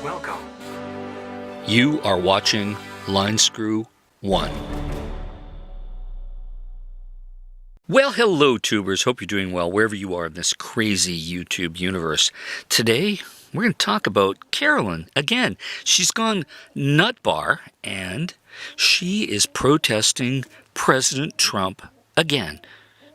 Welcome. You are watching Line Screw 1. Well, hello, tubers. Hope you're doing well wherever you are in this crazy YouTube universe. Today, we're going to talk about Carolyn again. She's gone nut bar, and she is protesting President Trump again,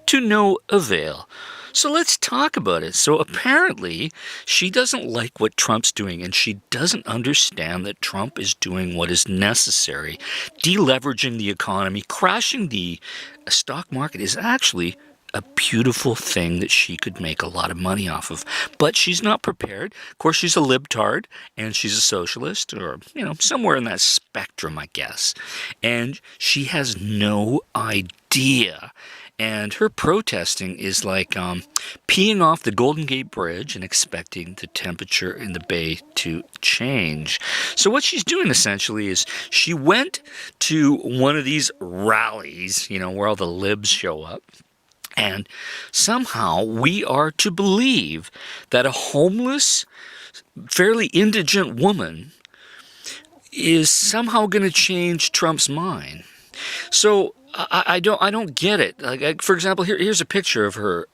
to no avail. So let's talk about it. So apparently, she doesn't like what Trump's doing, and she doesn't understand that Trump is doing what is necessary. Deleveraging the economy, crashing the stock market is actually a beautiful thing that she could make a lot of money off of. But she's not prepared. Of course, she's a libtard, and she's a socialist, or, somewhere in that spectrum, I guess. And she has no idea. And her protesting is like peeing off the Golden Gate Bridge and expecting the temperature in the bay to change. So what she's doing essentially is she went to one of these rallies, where all the libs show up. And somehow we are to believe that a homeless, fairly indigent woman is somehow going to change Trump's mind. So I don't get it. Like, for example, here's a picture of her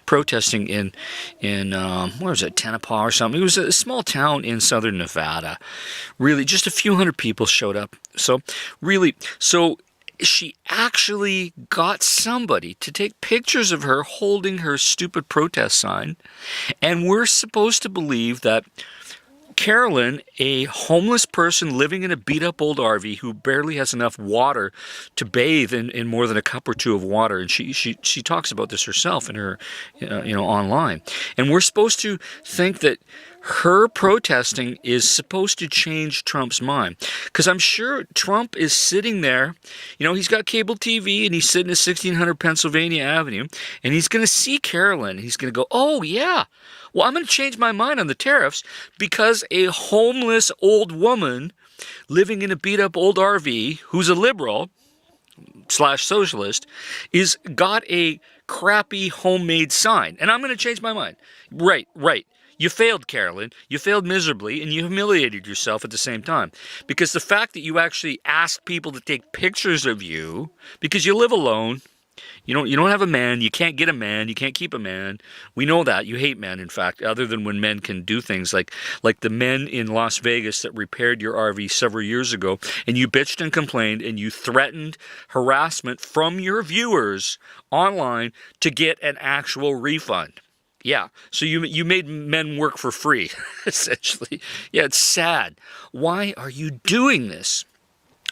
protesting in where was it, Tonopah or something. It was a small town in southern Nevada. Really, just a few hundred people showed up. So she actually got somebody to take pictures of her holding her stupid protest sign, and we're supposed to believe that Carolyn, a homeless person living in a beat-up old RV who barely has enough water to bathe in more than a cup or two of water, and she talks about this herself in her, online. And we're supposed to think that her protesting is supposed to change Trump's mind. Because I'm sure Trump is sitting there, he's got cable TV, and he's sitting at 1600 Pennsylvania Avenue, and he's going to see Carolyn, and he's going to go, oh, yeah, well, I'm going to change my mind on the tariffs because a homeless old woman living in a beat-up old RV who's a liberal / socialist is got a crappy homemade sign, and I'm going to change my mind. Right. You failed, Carolyn. You failed miserably, and you humiliated yourself at the same time. Because the fact that you actually asked people to take pictures of you, because you live alone, you don't have a man, you can't get a man, you can't keep a man. We know that. You hate men, in fact, other than when men can do things like the men in Las Vegas that repaired your RV several years ago, and you bitched and complained, and you threatened harassment from your viewers online to get an actual refund. Yeah, so you made men work for free, essentially. Yeah, it's sad. Why are you doing this?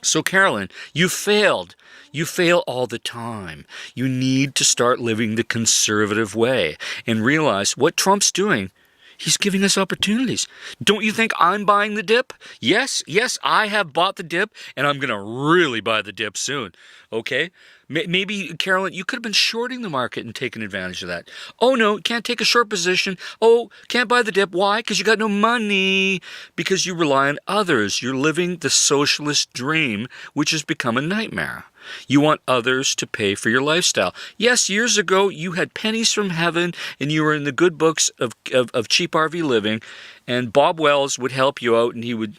So, Carolyn, you failed. You fail all the time. You need to start living the conservative way and realize what Trump's doing. He's giving us opportunities. Don't you think I'm buying the dip? Yes, I have bought the dip, and I'm going to really buy the dip soon. Okay? Maybe, Carolyn, you could have been shorting the market and taken advantage of that. Oh, no, can't take a short position. Oh, can't buy the dip. Why? Because you got no money. Because you rely on others. You're living the socialist dream, which has become a nightmare. You want others to pay for your lifestyle. Yes, years ago, you had pennies from heaven, and you were in the good books of cheap RV living, and Bob Wells would help you out, and he would,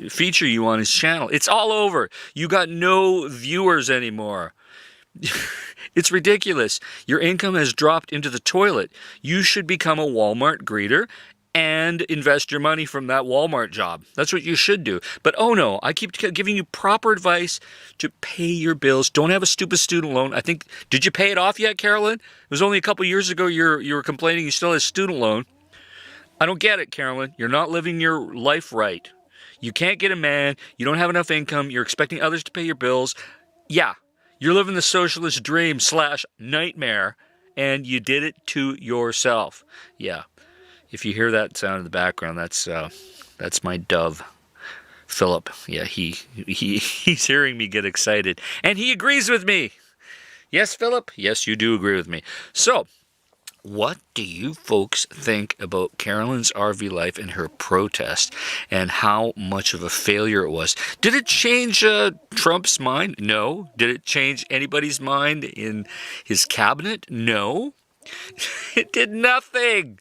feature you on his channel. It's all over. You got no viewers anymore. It's ridiculous. Your income has dropped into the toilet. You should become a Walmart greeter and invest your money from that Walmart job. That's what you should do. But oh no, I keep giving you proper advice to pay your bills. Don't have a stupid student loan. Did you pay it off yet, Carolyn? It was only a couple years ago you were complaining you still had a student loan. I don't get it, Carolyn. You're not living your life right. You can't get a man. You don't have enough income. You're expecting others to pay your bills. Yeah, you're living the socialist dream / nightmare, and you did it to yourself. Yeah. If you hear that sound in the background, that's my dove, Philip. Yeah, he's hearing me get excited, and he agrees with me. Yes, Philip? Yes, you do agree with me. So, what do you folks think about Carolyn's RV life and her protest, and how much of a failure it was? Did it change Trump's mind? No. Did it change anybody's mind in his cabinet? No. It did nothing.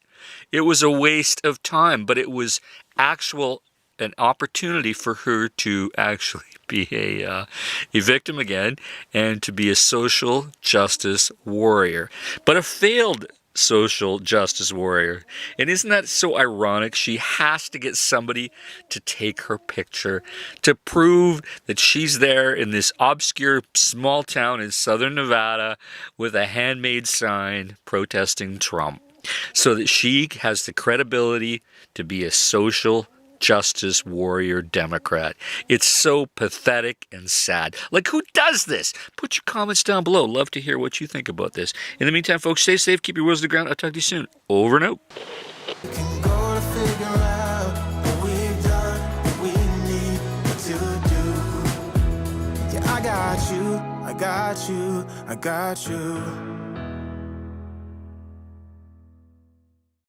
it was a waste of time, but it was an opportunity for her to actually be a victim again and to be a social justice warrior, but a failed social justice warrior. And isn't that so ironic? She has to get somebody to take her picture to prove that she's there in this obscure small town in southern Nevada with a handmade sign protesting Trump, so that she has the credibility to be a social justice warrior Democrat. It's so pathetic and sad. Like, who does this? Put your comments down below. Love to hear what you think about this. In the meantime, folks, stay safe, keep your wheels to the ground. I'll talk to you soon. Over and out. I got you.